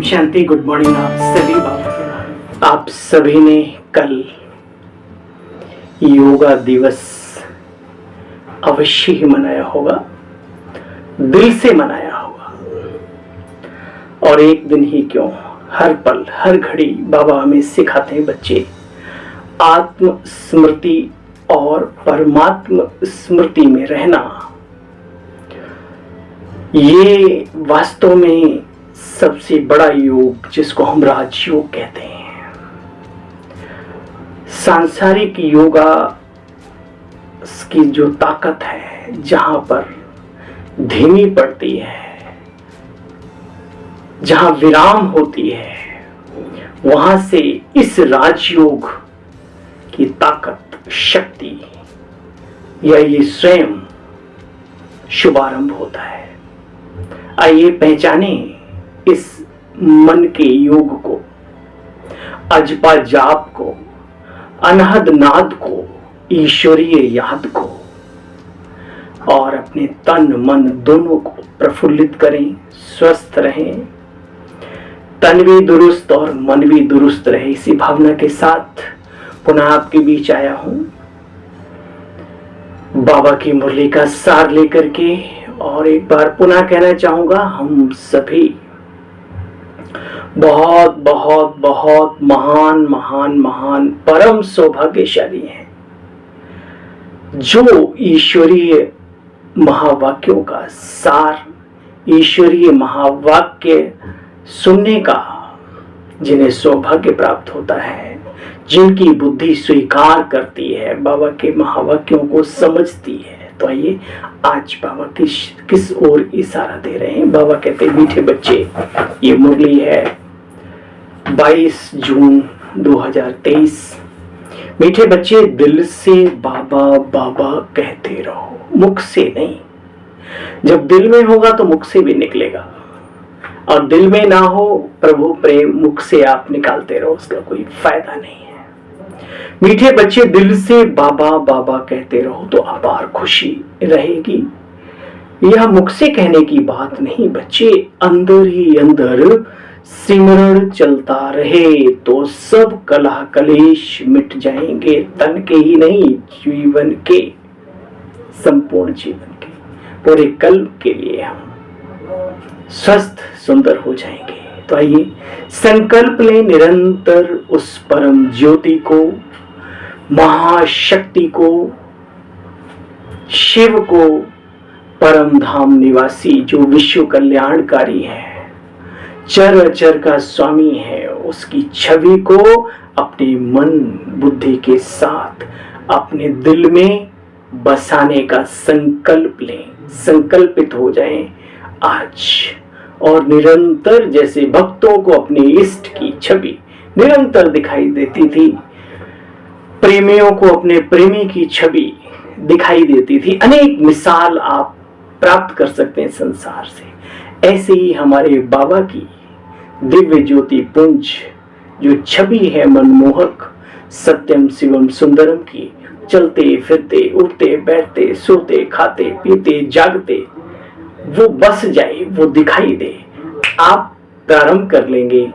शांति। Good morning आप सभी ने कल योगा दिवस अवश्य ही मनाया होगा, दिल से मनाया होगा। और एक दिन ही क्यों, हर पल हर घड़ी बाबा हमें सिखाते हैं बच्चे, आत्म स्मृति और परमात्म स्मृति में रहना। ये वास्तव में सबसे बड़ा योग, जिसको हम राजयोग कहते हैं। सांसारिक योगा की जो ताकत है, जहां पर धीमी पड़ती है, जहां विराम होती है, वहां से इस राजयोग की ताकत, शक्ति या ये स्वयं शुभारंभ होता है। आइए पहचाने इस मन के योग को, अजपा जाप को, अनहद नाद को, ईश्वरीय याद को, और अपने तन मन दोनों को प्रफुल्लित करें, स्वस्थ रहें, तन भी दुरुस्त और मन भी दुरुस्त रहे। इसी भावना के साथ पुनः आपके बीच आया हूं, बाबा की मुरली का सार लेकर के। और एक बार पुनः कहना चाहूंगा, हम सभी बहुत बहुत बहुत महान महान महान परम सौभाग्यशाली हैं, जो ईश्वरीय महावाक्यों का सार, ईश्वरीय महावाक्य सुनने का जिन्हें सौभाग्य प्राप्त होता है, जिनकी बुद्धि स्वीकार करती है, बाबा के महावाक्यों को समझती है। तो आइए आज बाबा किस ओर इशारा दे रहे हैं। बाबा कहते हैं, मीठे बच्चे, ये मुरली है 22 जून 2023। मीठे बच्चे, दिल से बाबा बाबा कहते रहो, मुख से नहीं। जब दिल में होगा तो मुख से भी निकलेगा, और दिल में ना हो प्रभु प्रेम, मुख से आप निकालते रहो, उसका कोई फायदा नहीं है। मीठे बच्चे, दिल से बाबा बाबा कहते रहो तो अपार खुशी रहेगी। यह मुख से कहने की बात नहीं बच्चे, अंदर ही अंदर सिमरण चलता रहे तो सब कलह कलेश मिट जाएंगे, तन के ही नहीं, जीवन के, संपूर्ण जीवन के, पूरे कल्प के लिए हम स्वस्थ सुंदर हो जाएंगे। तो आइए संकल्प लें निरंतर उस परम ज्योति को, महाशक्ति को, शिव को, परम धाम निवासी जो विश्व कल्याणकारी है, चर अचर का स्वामी है, उसकी छवि को अपने मन बुद्धि के साथ अपने दिल में बसाने का संकल्प लें, संकल्पित हो जाएं आज। और निरंतर, जैसे भक्तों को अपने इष्ट की छवि निरंतर दिखाई देती थी, प्रेमियों को अपने प्रेमी की छवि दिखाई देती थी, अनेक मिसाल आप प्राप्त कर सकते हैं संसार से। ऐसे ही हमारे बाबा की दिव्य ज्योति पुंज जो छवि है मनमोहक, सत्यम शिवम सुंदरम की, चलते फिरते उठते बैठते सोते खाते पीते जागते, वो बस जाए, वो दिखाई दे। आप प्रारंभ कर लेंगे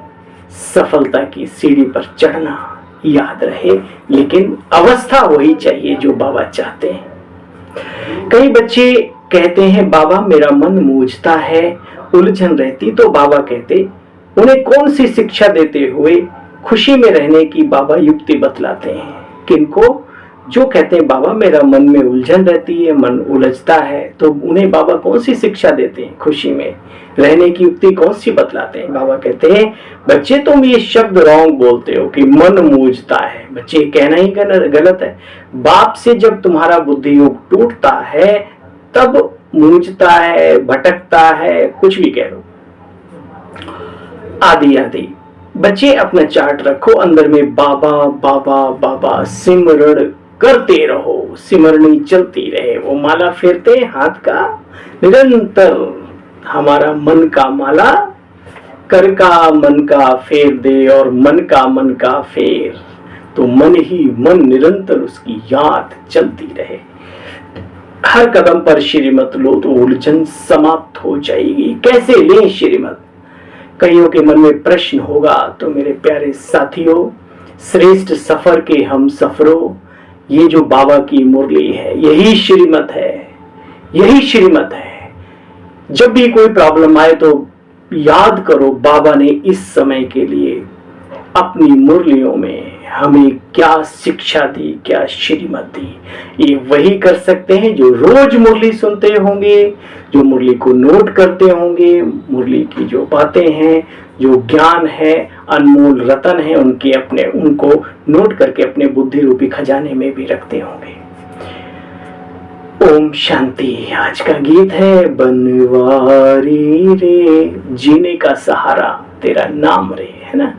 सफलता की सीढ़ी पर चढ़ना, याद रहे, लेकिन अवस्था वही चाहिए जो बाबा चाहते हैं। कई बच्चे कहते हैं, बाबा मेरा मन मूझता है, उलझन रहती, तो बाबा कहते, उन्हें कौन सी शिक्षा देते हुए खुशी में रहने की बाबा युक्ति बतलाते हैं। किनको? जो कहते हैं बाबा मेरा मन में उलझन रहती है, मन उलझता है, तो उन्हें बाबा कौन सी शिक्षा देते हैं, खुशी में रहने की युक्ति कौन सी बतलाते हैं। बाबा कहते हैं, बच्चे तुम ये शब्द रॉन्ग बोलते हो कि मन मूझता है। बच्चे, कहना ही गलत है। बाप से जब तुम्हारा बुद्धि योग टूटता है तब मूझता है, भटकता है, कुछ भी कह लो, आदि आदि। बच्चे अपना चार्ट रखो, अंदर में बाबा बाबा बाबा सिमरण करते रहो, सिमरनी चलती रहे, वो माला फेरते हाथ का, निरंतर हमारा मन का माला कर का मन का फेर दे, और मन का फेर, तो मन ही मन निरंतर उसकी याद चलती रहे। हर कदम पर श्रीमत लो तो उलझन समाप्त हो जाएगी। कैसे लें श्रीमत? कईयों के मन में प्रश्न होगा, तो मेरे प्यारे साथियों, श्रेष्ठ सफर के हम सफरों, ये जो बाबा की मुरली है, यही श्रीमत है, यही श्रीमत है। जब भी कोई प्रॉब्लम आए तो याद करो बाबा ने इस समय के लिए अपनी मुरलियों में हमें क्या शिक्षा दी, क्या श्रीमत दी। ये वही कर सकते हैं जो रोज मुरली सुनते होंगे, जो मुरली को नोट करते होंगे, मुरली की जो बातें हैं, जो ज्ञान है, अनमोल रतन है, उनको नोट करके अपने बुद्धि रूपी खजाने में भी रखते होंगे। ओम शांति। आज का गीत है बनवारी रे, जीने का सहारा तेरा नाम रे, है ना।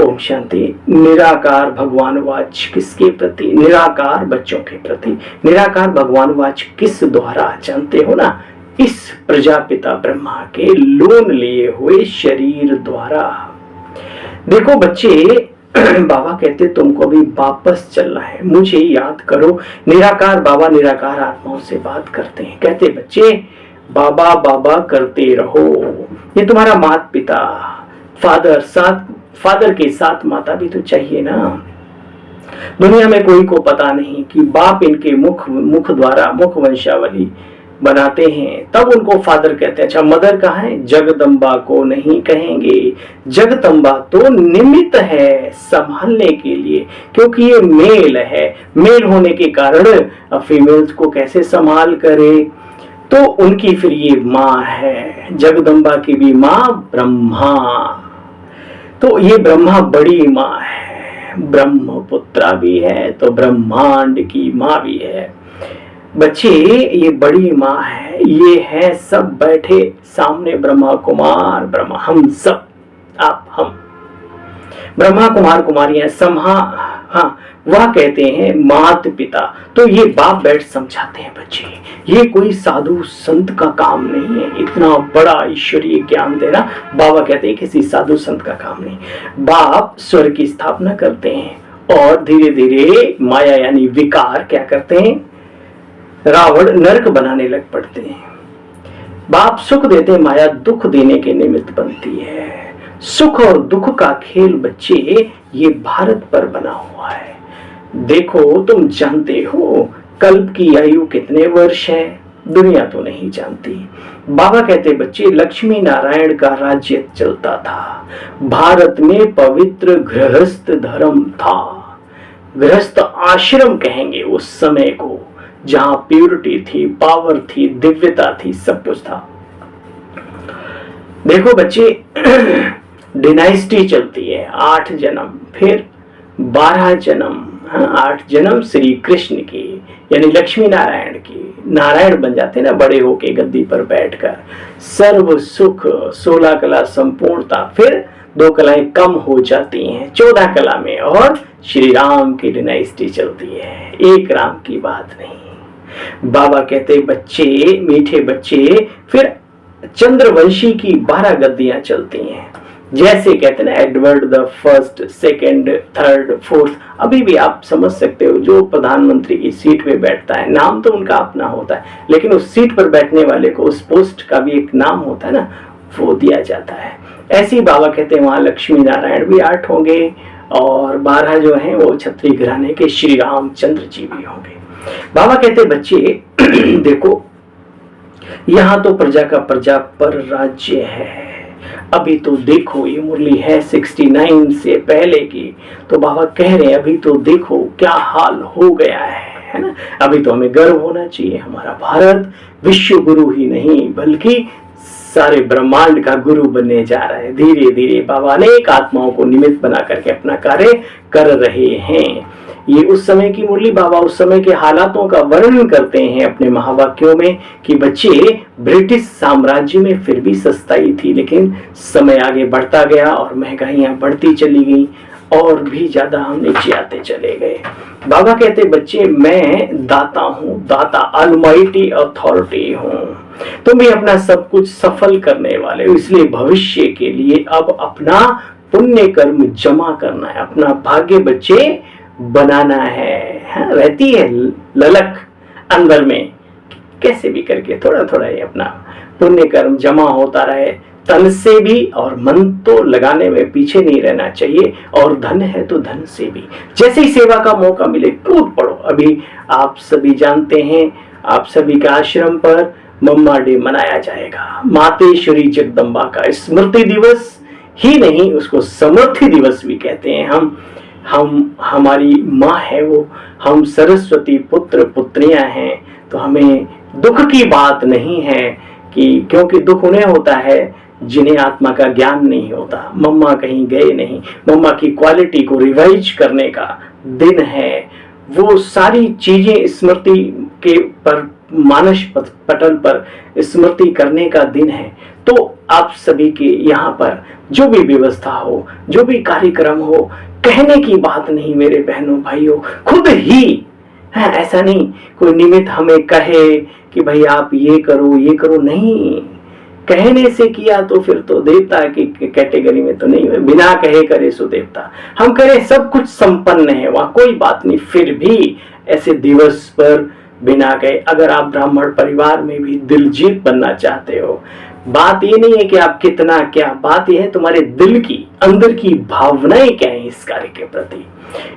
ओम शांति। निराकार भगवान वाच किसके प्रति? निराकार बच्चों के प्रति। निराकार भगवान वाच किस द्वारा? जानते हो ना, इस प्रजापिता ब्रह्मा के लोन लिए हुए शरीर द्वारा। देखो बच्चे, बाबा कहते तुमको अभी वापस चलना है, मुझे याद करो। निराकार बाबा निराकार आत्माओं से बात करते हैं, कहते बच्चे बाबा बाबा करते रहो। ये तुम्हारा माता पिता, फादर के साथ माता भी तो चाहिए ना। दुनिया में कोई को पता नहीं कि बाप इनके मुख द्वारा मुख वंशावली बनाते हैं, तब उनको फादर कहते हैं। अच्छा, मदर कहाँ है? जगदम्बा को नहीं कहेंगे, जगदम्बा तो निमित्त है संभालने के लिए, क्योंकि ये मेल है। मेल होने के कारण फीमेल्स को कैसे संभाल करे, तो उनकी फिर ये माँ है। जगदम्बा की भी माँ ब्रह्मा, तो ये ब्रह्मा बड़ी माँ है, ब्रह्मपुत्रा भी है, तो ब्रह्मांड की माँ भी है। बच्चे, ये बड़ी माँ है, ये है सब बैठे सामने ब्रह्मा कुमार, ब्रह्मा हम सब, आप हम ब्रह्मा कुमार कुमारियां हाँ, वह कहते हैं मात पिता। तो ये बाप बैठ समझाते हैं बच्चे, ये कोई साधु संत का काम नहीं है इतना बड़ा ईश्वरीय ज्ञान देना। बाबा कहते हैं किसी साधु संत का काम नहीं। बाप स्वर्ग की स्थापना करते हैं और धीरे धीरे माया यानी विकार क्या करते हैं, रावण नरक बनाने लग पड़ते हैं। बाप सुख देते, माया दुख देने के निमित्त बनती है। सुख और दुख का खेल बच्चे ये भारत पर बना हुआ है। देखो, तुम जानते हो कल्प की आयु कितने वर्ष है? दुनिया तो नहीं जानती। बाबा कहते बच्चे लक्ष्मी नारायण का राज्य चलता था, भारत में पवित्र गृहस्थ धर्म था। गृहस्थ आश्रम कहेंगे उस समय को, जहां प्यूरिटी थी, पावर थी, दिव्यता थी, सब कुछ था। देखो बच्चे, डिनाइस्टी चलती है, 8 जन्म, फिर 12 जन्म, 8 जन्म श्री कृष्ण की यानी लक्ष्मी नारायण की। नारायण बन जाते ना बड़े होके गद्दी पर बैठकर। सर्व सुख, 16 कला संपूर्णता, फिर 2 कलाएं कम हो जाती हैं 14 कला में, और श्री राम की डिनाइस्टी चलती है, एक राम की बात नहीं। बाबा कहते बच्चे, मीठे बच्चे, फिर चंद्रवंशी की 12 गद्दियां चलती हैं। जैसे कहते हैं ना Edward the first, second, third, fourth. अभी भी आप समझ सकते हो, जो प्रधानमंत्री की सीट पे बैठता है, नाम तो उनका अपना होता है, लेकिन उस सीट पर बैठने वाले को उस पोस्ट का भी एक नाम होता है ना, वो दिया जाता है। ऐसे ही बाबा कहते हैं वहां लक्ष्मी नारायण भी 8 होंगे, और 12 जो हैं वो क्षत्रिय घराने के श्री रामचंद्र जी भी होंगे। बाबा कहते बच्चे देखो, यहाँ तो प्रजा का प्रजा पर राज्य है। अभी तो देखो, ये मुरली है 69 से पहले की, तो बाबा कह रहे हैं अभी तो देखो क्या हाल हो गया है ना। अभी तो हमें गर्व होना चाहिए, हमारा भारत विश्व गुरु ही नहीं बल्कि सारे ब्रह्मांड का गुरु बनने जा रहा है। धीरे धीरे बाबा अनेक आत्माओं को निमित्त बना करके अपना कार्य कर रहे हैं। ये उस समय की मुरली, बाबा उस समय के हालातों का वर्णन करते हैं अपने महावाक्यों में कि बच्चे ब्रिटिश साम्राज्य में फिर भी सस्ताई थी, लेकिन समय आगे बढ़ता गया और महंगाइयां बढ़ती चली गई और भी ज्यादा हम नीचे आते चले गए। बाबा कहते बच्चे मैं दाता हूँ, दाता अलमाइटी अथॉरिटी हूँ। तुम भी अपना सब कुछ सफल करने वाले हो, इसलिए भविष्य के लिए अब अपना पुण्य कर्म जमा करना है, अपना भाग्य बच्चे बनाना है। हाँ, रहती है ललक अंदर में, कैसे भी करके थोड़ा थोड़ा ये अपना पुण्य कर्म जमा होता रहे, तन से भी, और मन तो लगाने में पीछे नहीं रहना चाहिए, और धन है तो धन से भी। जैसे ही सेवा का मौका मिले कूद पड़ो। अभी आप सभी जानते हैं, आप सभी के आश्रम पर मम्मा डे मनाया जाएगा, मातेश्वरी जगदम्बा का स्मृति दिवस ही नहीं, उसको समृद्धि दिवस भी कहते हैं। हम हमारी माँ है वो, हम सरस्वती पुत्र पुत्रियां हैं, तो हमें दुख की बात नहीं है कि, क्योंकि दुख उन्हें होता है जिन्हें आत्मा का ज्ञान नहीं होता। मम्मा कहीं गए नहीं, मम्मा की क्वालिटी को रिवाइज करने का दिन है। वो सारी चीजें स्मृति के पर, मानस पटल पर स्मृति करने का दिन है। तो आप सभी के यहाँ पर जो भी व्यवस्था हो, जो भी कार्यक्रम हो, कहने की बात नहीं मेरे बहनों भाइयों, खुद ही है, ऐसा नहीं कोई निमित्त हमें कहे कि भाई आप ये करो, नहीं। कहने से किया तो फिर तो देवता की कैटेगरी में तो नहीं है, बिना कहे करे सो देवता। हम करें सब कुछ संपन्न है, वहां कोई बात नहीं, फिर भी ऐसे दिवस पर बिना कहे, अगर आप ब्राह्मण परिवार में भी दिलजीत बनना चाहते हो, बात ये नहीं है कि आप कितना क्या, बात यह है तुम्हारे दिल की अंदर की भावनाएं क्या है इस कार्य के प्रति।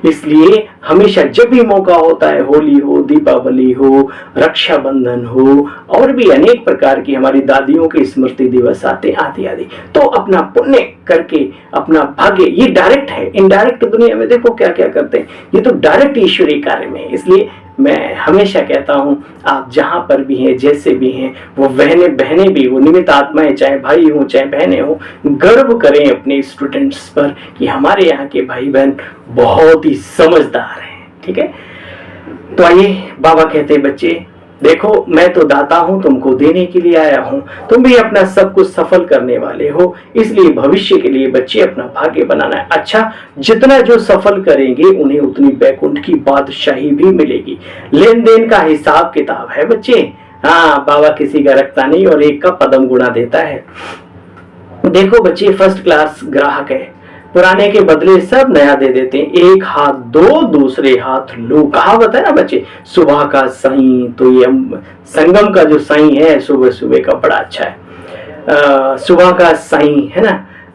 इसलिए हमेशा जब भी मौका होता है, होली हो, दीपावली हो, रक्षाबंधन हो, और भी अनेक प्रकार की हमारी दादियों के स्मृति दिवस आते आदि आदि, तो अपना पुण्य करके अपना भाग्य, ये डायरेक्ट है। इनडायरेक्ट दुनिया में देखो क्या क्या करते हैं, ये तो डायरेक्ट ईश्वरीय कार्य में है। इसलिए मैं हमेशा कहता हूं, आप जहां पर भी हैं, जैसे भी हैं, वो बहनें भी, वो निमित्त आत्माएं, चाहे भाई हो चाहे बहनें हो, गर्व करें अपने स्टूडेंट्स पर कि हमारे यहाँ के भाई बहन बहुत ही समझदार हैं। ठीक है, तो आइए, बाबा कहते हैं बच्चे देखो मैं तो दाता हूं, तुमको देने के लिए आया हूं, तुम भी अपना सब कुछ सफल करने वाले हो, इसलिए भविष्य के लिए बच्चे अपना भाग्य बनाना है। अच्छा, जितना जो सफल करेंगे उन्हें उतनी बैकुंठ की बादशाही भी मिलेगी। लेन देन का हिसाब किताब है बच्चे। हाँ, बाबा किसी का रखता नहीं और एक का पदम गुणा देता है। देखो बच्चे, फर्स्ट क्लास ग्राहक है, पुराने के बदले सब नया दे देते हैं। एक हाथ दो, दूसरे हाथ लो, कहावत है ना बच्चे। सुबह का साईं, तो ये संगम का जो साईं है, सुबह सुबह का बड़ा अच्छा है। सुबह का साईं है ना,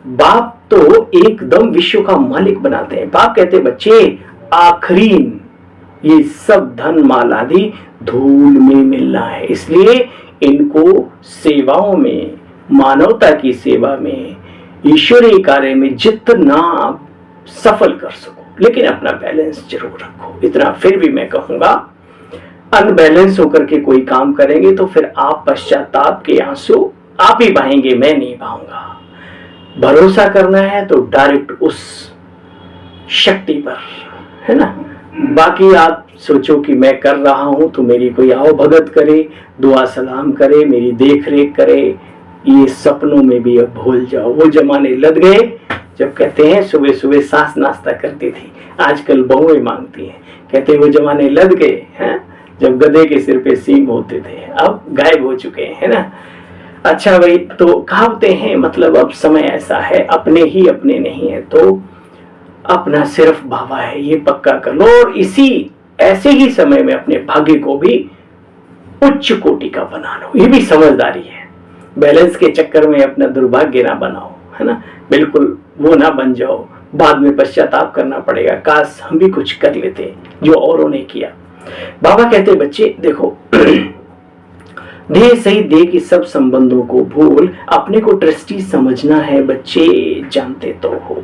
बाप तो एकदम विश्व का मालिक बनाते हैं। बाप कहते हैं बच्चे, आखिरीन ये सब धन माल आदि धूल में मिलना है, इसलिए इनको सेवाओं में, मानवता की सेवा में, ईश्वरीय कार्य में जितना सफल कर सको, लेकिन अपना बैलेंस जरूर रखो। इतना फिर भी मैं कहूंगा, अनबैलेंस होकर के कोई काम करेंगे तो फिर आप पश्चाताप के आंसू आप ही बहाएंगे, मैं नहीं बहाऊंगा। भरोसा करना है तो डायरेक्ट उस शक्ति पर, है ना। बाकी आप सोचो कि मैं कर रहा हूं तो मेरी कोई आओ भगत करे, दुआ सलाम करे, मेरी देख रेख करे, ये सपनों में भी अब भूल जाओ। वो जमाने लद गए जब कहते हैं सुबह सुबह सास नाश्ता करती थी, आजकल बहुएं मांगती हैं। कहते हैं वो जमाने लद गए हैं जब गधे के सिर पे सींग होते थे, अब गायब हो चुके हैं, है ना। अच्छा भाई, तो कहावते हैं, मतलब अब समय ऐसा है, अपने ही अपने नहीं है तो अपना सिर्फ बाबा है, ये पक्का कर लो। और इसी ऐसे ही समय में अपने भाग्य को भी उच्च कोटि का बना लो, ये भी समझदारी है। बैलेंस के चक्कर में अपना दुर्भाग्य ना बनाओ, है ना, बिल्कुल वो ना बन जाओ, बाद में पश्चाताप करना पड़ेगा, काश हम भी कुछ कर लेते जो औरों ने किया। बाबा कहते बच्चे देखो, देह सही देह की सब संबंधों को भूल अपने को ट्रस्टी समझना है बच्चे, जानते तो हो।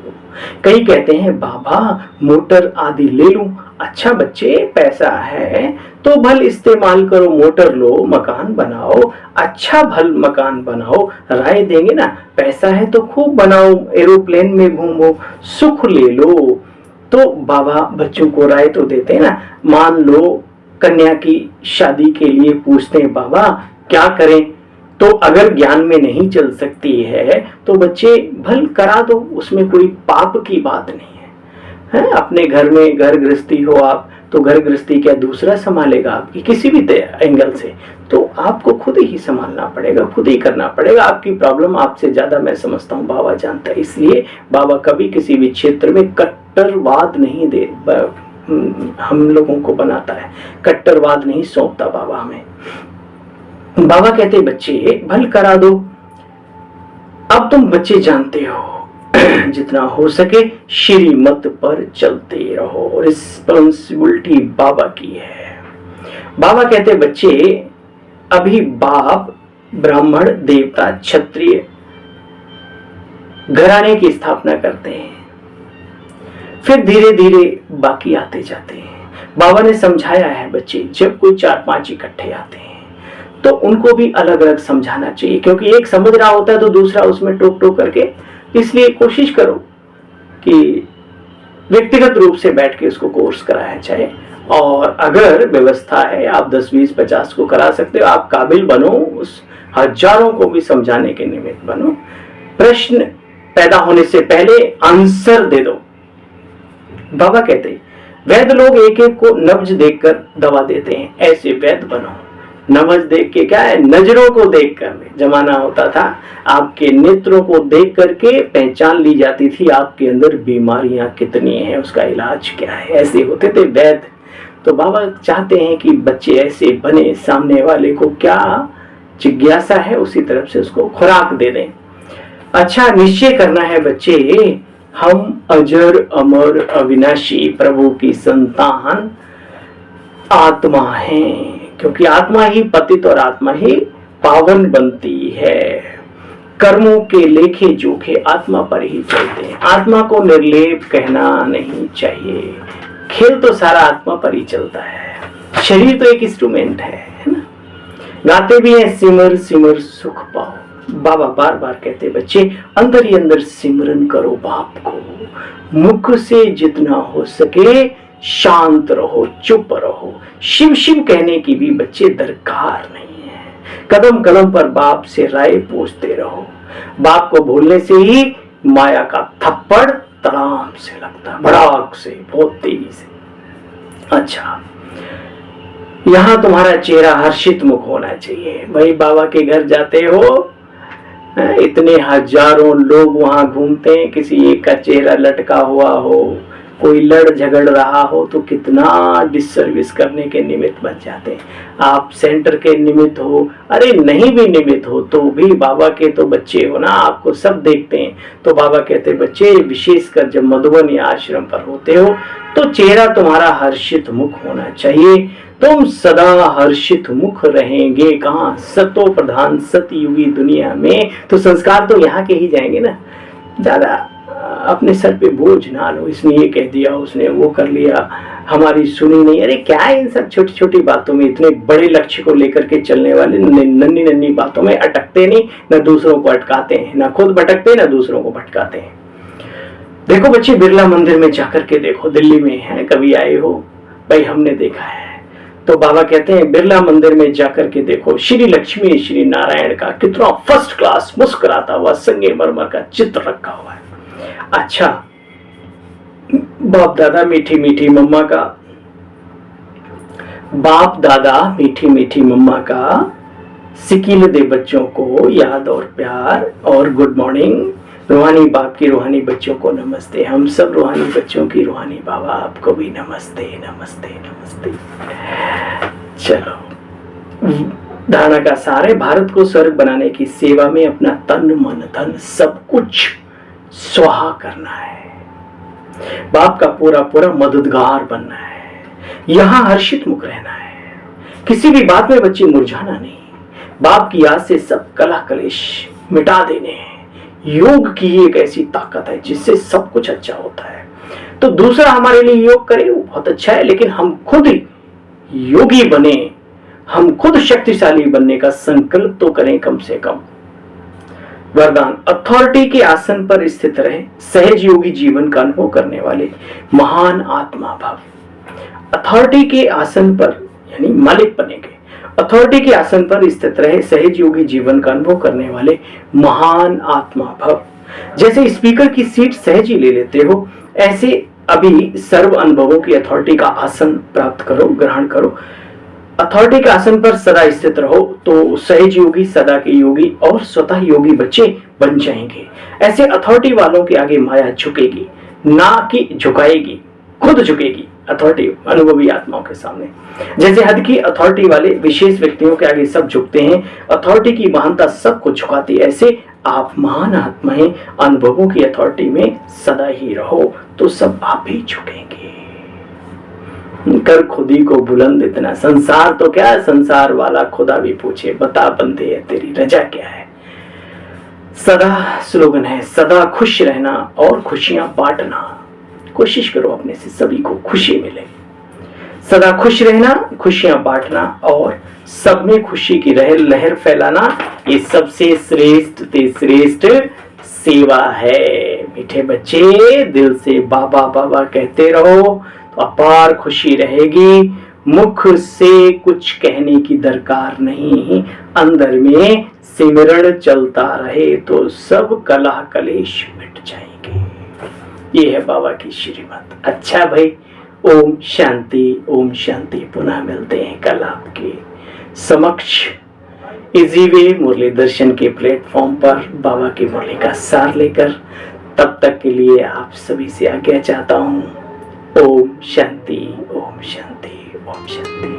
कई कहते हैं बाबा मोटर आदि ले लूं। अच्छा बच्चे, पैसा है तो भल इस्तेमाल करो, मोटर लो, मकान बनाओ, अच्छा भल मकान बनाओ, राय देंगे ना। पैसा है तो खूब बनाओ, एरोप्लेन में घूमो, सुख ले लो। तो बाबा बच्चों को राय तो देते हैं ना। मान लो कन्या की शादी के लिए पूछते हैं बाबा क्या करें, तो अगर ज्ञान में नहीं चल सकती है तो बच्चे भल करा दो, उसमें कोई पाप की बात नहीं है। अपने घर में घर गृहस्थी हो आप, तो घर गृहस्थी क्या दूसरा संभालेगा आपकी किसी भी एंगल से, तो आपको खुद ही संभालना पड़ेगा, खुद ही करना पड़ेगा। आपकी प्रॉब्लम आपसे ज्यादा मैं समझता हूँ, बाबा जानता है। इसलिए बाबा कभी किसी भी क्षेत्र में कट्टरवाद नहीं दे हम लोगों को बनाता है, कट्टरवाद नहीं सौंपता बाबा हमें। बाबा कहते बच्चे भल करा दो। अब अब तुम बच्चे जानते हो, जितना हो सके श्रीमत पर चलते रहो। रिस्पॉन्सिबिलिटी बाबा की है। बाबा कहते बच्चे, अभी बाप ब्राह्मण, देवता, क्षत्रिय घराने की स्थापना करते हैं, फिर धीरे धीरे बाकी आते जाते हैं। बाबा ने समझाया है बच्चे, जब कोई 4-5 इकट्ठे आते हैं तो उनको भी अलग अलग समझाना चाहिए, क्योंकि एक समझ रहा होता है तो दूसरा उसमें टोक टोक करके। इसलिए कोशिश करो कि व्यक्तिगत रूप से बैठ के उसको कोर्स कराया जाए, और अगर व्यवस्था है आप 10, 20, 50 को करा सकते हो। आप काबिल बनो, उस हजारों को भी समझाने के निमित्त बनो। प्रश्न पैदा होने से पहले आंसर दे दो। बाबा कहते हैं वैद्य लोग एक एक को नब्ज देखकर दवा देते हैं, ऐसे वैद्य बनो। नब्ज देख के क्या है, नजरों को देख कर जमाना होता था, आपके नेत्रों को देख करके पहचान ली जाती थी आपके अंदर बीमारियां कितनी हैं, उसका इलाज क्या है। ऐसे होते थे वैद्य। तो बाबा चाहते हैं कि बच्चे ऐसे बने, सामने वाले को क्या जिज्ञासा है उसी तरफ से उसको खुराक दे दें। अच्छा, निश्चय करना है बच्चे, हम अजर अमर अविनाशी प्रभु की संतान आत्मा हैं, क्योंकि आत्मा ही पतित और आत्मा ही पावन बनती है। कर्मों के लेखे जोखे आत्मा पर ही चलते हैं। आत्मा को निर्लेप कहना नहीं चाहिए। खेल तो सारा आत्मा पर ही चलता है। शरीर तो एक इंस्ट्रूमेंट है ना। गाते भी हैं, सिमर सिमर सुख पाओ। बाबा बार बार कहते बच्चे, अंदर ही अंदर सिमरन करो बाप को। मुख से जितना हो सके शांत रहो, चुप रहो। शिव शिव कहने की भी बच्चे दरकार नहीं है। कदम कदम पर बाप से राय पूछते रहो। बाप को भूलने से ही माया का थप्पड़ तड़ाम से लगता है, भड़ाक से, बहुत तेजी से। अच्छा, यहां तुम्हारा चेहरा हर्षित मुख होना चाहिए। भाई बाबा के घर जाते हो, इतने हजारों लोग वहां घूमते हैं, किसी एक का चेहरा लटका हुआ हो, कोई लड़ झगड़ रहा हो तो कितना डिससर्विस करने के निमित्त बन जाते हैं। आप सेंटर के निमित्त हो, अरे नहीं भी निमित्त हो तो भी बाबा के तो बच्चे हो ना, आपको सब देखते हैं। तो बाबा कहते बच्चे, विशेषकर जब मधुबनी आश्रम पर होते हो तो चेहरा तुम्हारा हर्षित मुख होना चाहिए। तुम सदा हर्षित मुख रहेंगे। कहाँ? सतो प्रधान सतयुगी दुनिया में। तो संस्कार तो यहाँ के ही जाएंगे ना। ज्यादा अपने सर पे बोझ ना लो, इसने ये कह दिया, उसने वो कर लिया, हमारी सुनी नहीं। अरे क्या है इन सब छोटी छोटी बातों में, इतने बड़े लक्ष्य को लेकर के चलने वाले नन्ही नन्ही बातों में अटकते नहीं, न दूसरों को अटकाते हैं, न खुद भटकते न दूसरों को भटकाते हैं। देखो बच्चे, बिरला मंदिर में जाकर के देखो, दिल्ली में है, कभी आए हो? भाई हमने देखा है। तो बाबा कहते हैं बिरला मंदिर में जाकर के देखो, श्री लक्ष्मी श्री नारायण का कितना फर्स्ट क्लास मुस्कुराता हुआ संगमरमर का चित्र रखा हुआ है। अच्छा, बाप दादा मीठी मीठी मम्मा का, बाप दादा मीठी मीठी मम्मा का सिकील दे बच्चों को याद और प्यार और गुड मॉर्निंग। रूहानी बाप की रूहानी बच्चों को नमस्ते। हम सब रूहानी बच्चों की रूहानी बाबा आपको भी नमस्ते नमस्ते नमस्ते। चलो, धारणा का सारे भारत को स्वर्ग बनाने की सेवा में अपना तन मन धन सब कुछ स्वाहा करना है। बाप का पूरा पूरा मददगार बनना है। यहां हर्षित मुख रहना है। किसी भी बात में बच्चे मुरझाना नहीं। बाप की याद से सब कला कलेश मिटा देने हैं। योग की एक ऐसी ताकत है जिससे सब कुछ अच्छा होता है। तो दूसरा हमारे लिए योग करे वो बहुत अच्छा है, लेकिन हम खुद योगी बने, हम खुद शक्तिशाली बनने का संकल्प तो करें कम से कम। वरदान, अथॉरिटी के आसन पर स्थित रहे, सहज योगी जीवन का अनुभव करने वाले महान आत्मा भव। अथॉरिटी के आसन पर यानी मालिक बनेंगे। अथॉरिटी के आसन पर स्थित रहे, सहज योगी जीवन का अनुभव करने वाले महान आत्मा भव। जैसे स्पीकर की सीट सहज ही ले लेते हो, ऐसे अभी सर्व अनुभवों की अथॉरिटी का आसन प्राप्त करो, ग्रहण करो। अथॉरिटी के आसन पर सदा स्थित रहो तो सहज योगी, सदा के योगी और स्वतः योगी बच्चे बन जाएंगे। ऐसे अथॉरिटी वालों के आगे माया झुकेगी, ना कि झुकाएगी, खुद झुकेगी। अथॉरिटी अनुभवी आत्माओं के सामने। जैसे हद की अथॉरिटी वाले विशेष व्यक्तियों के आगे सब झुकते हैं, अथॉरिटी की महानता सबको झुकाती है, ऐसे आप महान आत्माएं अनुभवों की अथॉरिटी में सदा ही रहो तो सब आप ही झुकेंगे। कर खुदी को बुलंद इतना, संसार तो क्या, संसार वाला खुदा भी पूछे बता बंदे है तेरी रजा क्या है। सदा स्लोगन है, सदा खुश रहना और खुशियां बांटना। कोशिश करो अपने से सभी को खुशी मिले। सदा खुश रहना, खुशियां बांटना और सब में खुशी की लहर फैलाना, ये सबसे श्रेष्ठ ते श्रेष्ठ सेवा है। मीठे बच्चे दिल से बाबा बाबा कहते रहो तो अपार खुशी रहेगी। मुख से कुछ कहने की दरकार नहीं, अंदर में सिमरण चलता रहे तो सब कलह कलेश मिट जाएंगे। ये है बाबा की श्रीमत। अच्छा भाई, ओम शांति, ओम शांति। पुनः मिलते हैं कल आपके समक्ष इजी वे मुरली दर्शन के प्लेटफॉर्म पर बाबा की मुरली का सार लेकर। तब तक के लिए आप सभी से आज्ञा चाहता हूँ। ओम शांति, ओम शांति, ओम शांति।